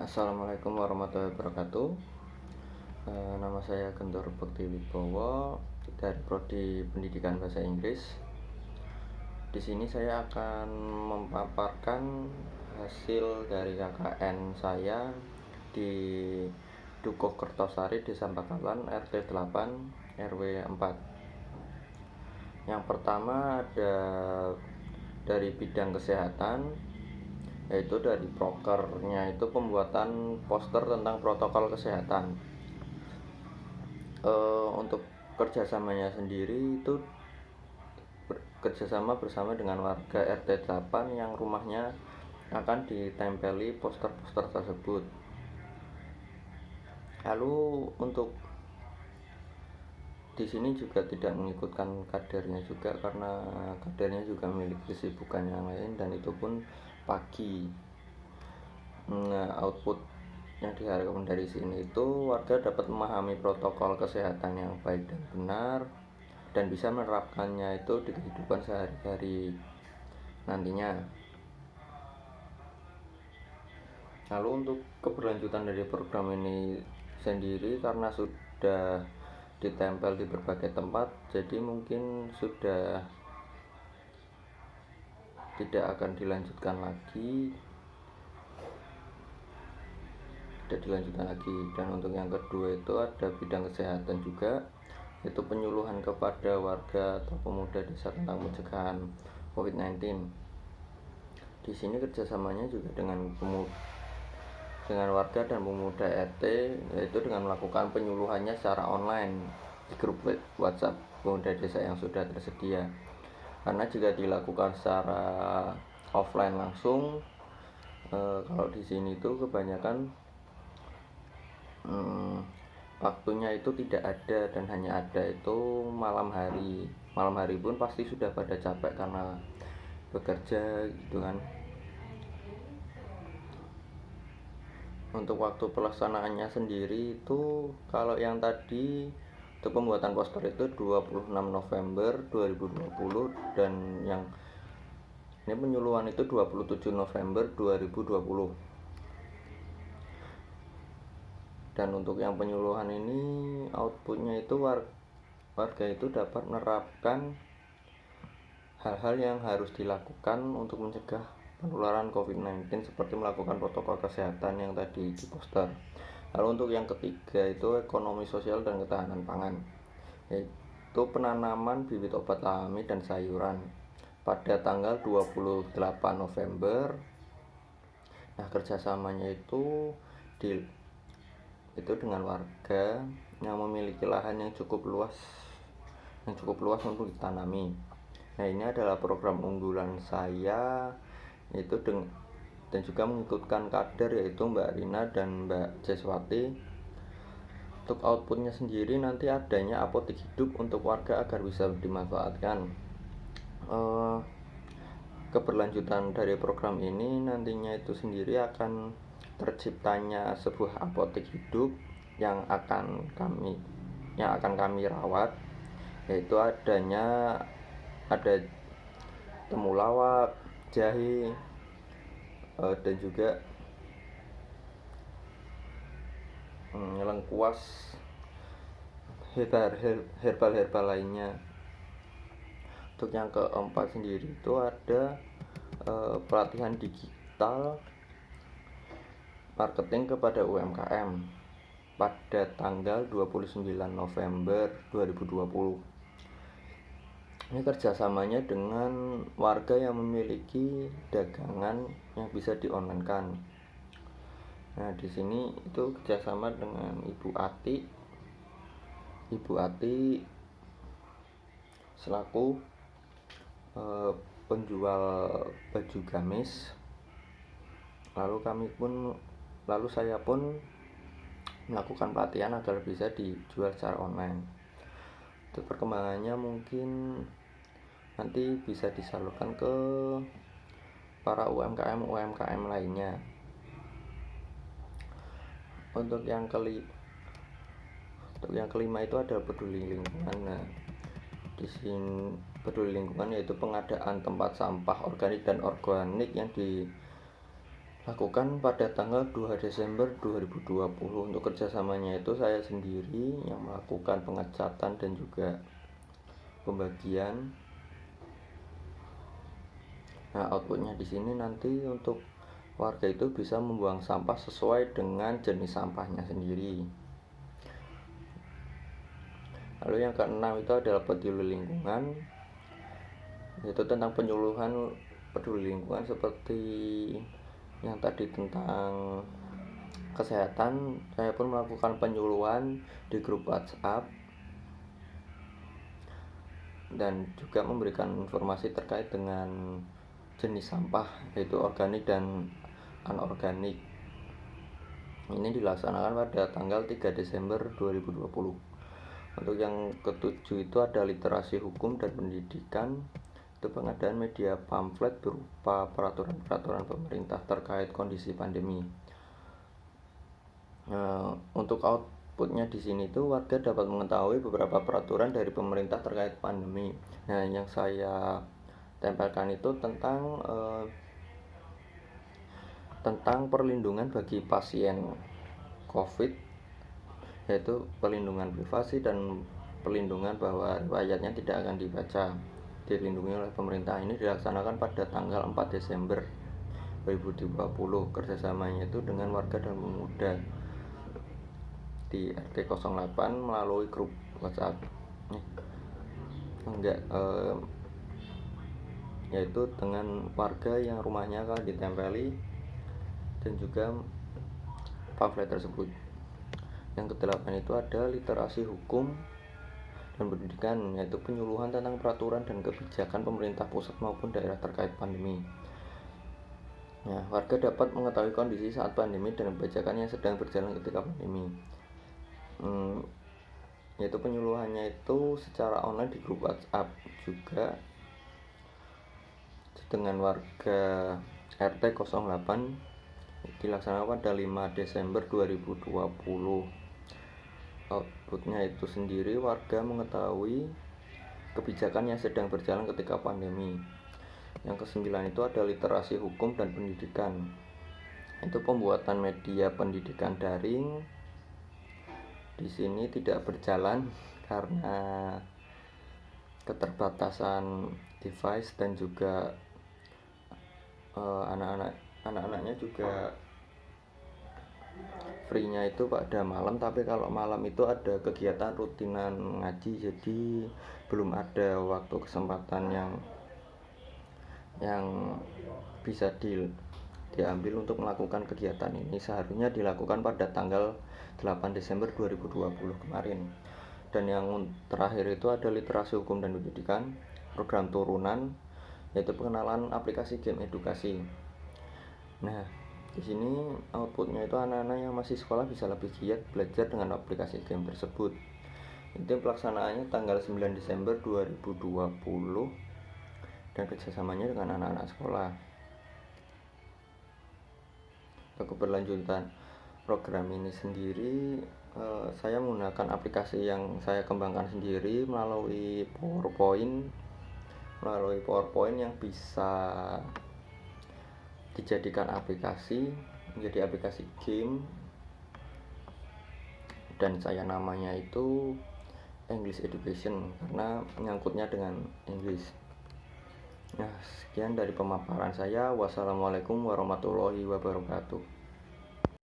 Assalamualaikum warahmatullahi wabarakatuh. Nama saya Gendor Bekti Wibowo dari Prodi Pendidikan Bahasa Inggris. Di sini saya akan memaparkan hasil dari KKN saya di Dukuh Kertosari, Desa Bakalan, RT 8, RW 4. Yang pertama ada dari bidang kesehatan, yaitu dari prokernya itu pembuatan poster tentang protokol kesehatan. Untuk kerjasamanya sendiri itu kerjasama bersama dengan warga RT 8 yang rumahnya akan ditempeli poster-poster tersebut. Lalu untuk di sini juga tidak mengikutkan kadernya juga, karena kadernya juga memiliki kesibukan yang lain dan itu pun pagi. Nah, output yang diharapkan dari sini itu warga dapat memahami protokol kesehatan yang baik dan benar dan bisa menerapkannya itu di kehidupan sehari-hari nantinya. Lalu untuk keberlanjutan dari program ini sendiri, karena sudah ditempel di berbagai tempat, jadi mungkin sudah tidak akan dilanjutkan lagi. Dan untuk yang kedua itu ada bidang kesehatan juga, yaitu penyuluhan kepada warga atau pemuda desa tentang pencegahan COVID-19. Di sini kerjasamanya juga dengan warga dan pemuda RT, yaitu dengan melakukan penyuluhannya secara online di grup WhatsApp pemuda desa yang sudah tersedia. Karena jika dilakukan secara offline langsung, kalau di sini itu kebanyakan waktunya itu tidak ada dan hanya ada itu malam hari pun pasti sudah pada capek karena bekerja gitu kan. Untuk waktu pelaksanaannya sendiri itu, kalau yang tadi untuk pembuatan poster itu 26 November 2020 dan yang ini penyuluhan itu 27 November 2020. Dan untuk yang penyuluhan ini outputnya itu warga itu dapat menerapkan hal-hal yang harus dilakukan untuk mencegah penularan COVID-19 seperti melakukan protokol kesehatan yang tadi di poster. Lalu untuk yang ketiga itu ekonomi sosial dan ketahanan pangan, yaitu penanaman bibit obat alami dan sayuran pada tanggal 28 November. Nah, kerjasamanya itu dengan warga yang memiliki lahan yang cukup luas untuk ditanami. Nah, ini adalah program unggulan saya, yaitu dan juga mengikutkan kader, yaitu Mbak Rina dan Mbak Jeswati. Untuk outputnya sendiri nanti adanya apotek hidup untuk warga agar bisa dimanfaatkan. Keberlanjutan dari program ini nantinya itu sendiri akan terciptanya sebuah apotek hidup yang akan kami rawat, yaitu ada temulawak, jahe, dan juga lengkuas, herbal lainnya. Untuk yang keempat sendiri itu ada pelatihan digital marketing kepada UMKM pada tanggal 29 November 2020. Ini kerjasamanya dengan warga yang memiliki dagangan yang bisa di-online-kan. Nah, di sini itu kerjasama dengan Ibu Ati selaku penjual baju gamis. Lalu saya pun melakukan pelatihan agar bisa dijual secara online. Untuk perkembangannya mungkin nanti bisa disalurkan ke para UMKM lainnya. Untuk yang kelima itu ada peduli lingkungan. Nah, di sini peduli lingkungan yaitu pengadaan tempat sampah organik dan organik yang lakukan pada tanggal 2 Desember 2020. Untuk kerjasamanya itu saya sendiri yang melakukan pengecatan dan juga pembagian. Nah, outputnya di sini nanti untuk warga itu bisa membuang sampah sesuai dengan jenis sampahnya sendiri. Lalu yang keenam itu adalah peduli lingkungan, yaitu tentang penyuluhan peduli lingkungan seperti yang tadi tentang kesehatan. Saya pun melakukan penyuluhan di grup WhatsApp dan juga memberikan informasi terkait dengan jenis sampah, yaitu organik dan anorganik. Ini dilaksanakan pada tanggal 3 Desember 2020. Untuk yang ketujuh itu ada literasi hukum dan pendidikan, itu pengadaan media pamflet berupa peraturan-peraturan pemerintah terkait kondisi pandemi. Untuk outputnya di sini itu warga dapat mengetahui beberapa peraturan dari pemerintah terkait pandemi. Nah, yang saya tempelkan itu tentang perlindungan bagi pasien COVID, yaitu perlindungan privasi dan perlindungan bahwa riwayatnya tidak akan dibaca, dilindungi oleh pemerintah. Ini dilaksanakan pada tanggal 4 Desember 2020. Kerjasamanya itu dengan warga dan pemuda di RT 08 melalui grup WhatsApp. Yaitu dengan warga yang rumahnya akan ditempeli dan juga pamflet tersebut. Yang kedelapan itu ada literasi hukum dan pendidikan, yaitu penyuluhan tentang peraturan dan kebijakan pemerintah pusat maupun daerah terkait pandemi. Nah, warga dapat mengetahui kondisi saat pandemi dan kebijakan yang sedang berjalan ketika pandemi. Yaitu penyuluhannya itu secara online di grup WhatsApp juga dengan warga RT 08, dilaksanakan pada 5 Desember 2020. Outputnya itu sendiri warga mengetahui kebijakan yang sedang berjalan ketika pandemi. Yang kesembilan itu ada literasi hukum dan pendidikan, itu pembuatan media pendidikan daring. Di sini tidak berjalan karena keterbatasan device dan juga anak-anaknya juga free-nya itu pada malam, tapi kalau malam itu ada kegiatan rutinan ngaji, jadi belum ada waktu kesempatan yang bisa diambil untuk melakukan kegiatan ini. Seharusnya dilakukan pada tanggal 8 Desember 2020 kemarin. Dan yang terakhir itu ada literasi hukum dan pendidikan, program turunan, yaitu pengenalan aplikasi game edukasi. Nah, di sini outputnya itu anak-anak yang masih sekolah bisa lebih giat belajar dengan aplikasi game tersebut. Itu pelaksanaannya tanggal 9 Desember 2020 dan kerjasamanya dengan anak-anak sekolah. Untuk keberlanjutan program ini sendiri, saya menggunakan aplikasi yang saya kembangkan sendiri melalui PowerPoint yang bisa dijadikan aplikasi menjadi aplikasi game, dan saya namanya itu English Education karena menyangkutnya dengan English. Nah, sekian dari pemaparan saya. Wassalamualaikum warahmatullahi wabarakatuh.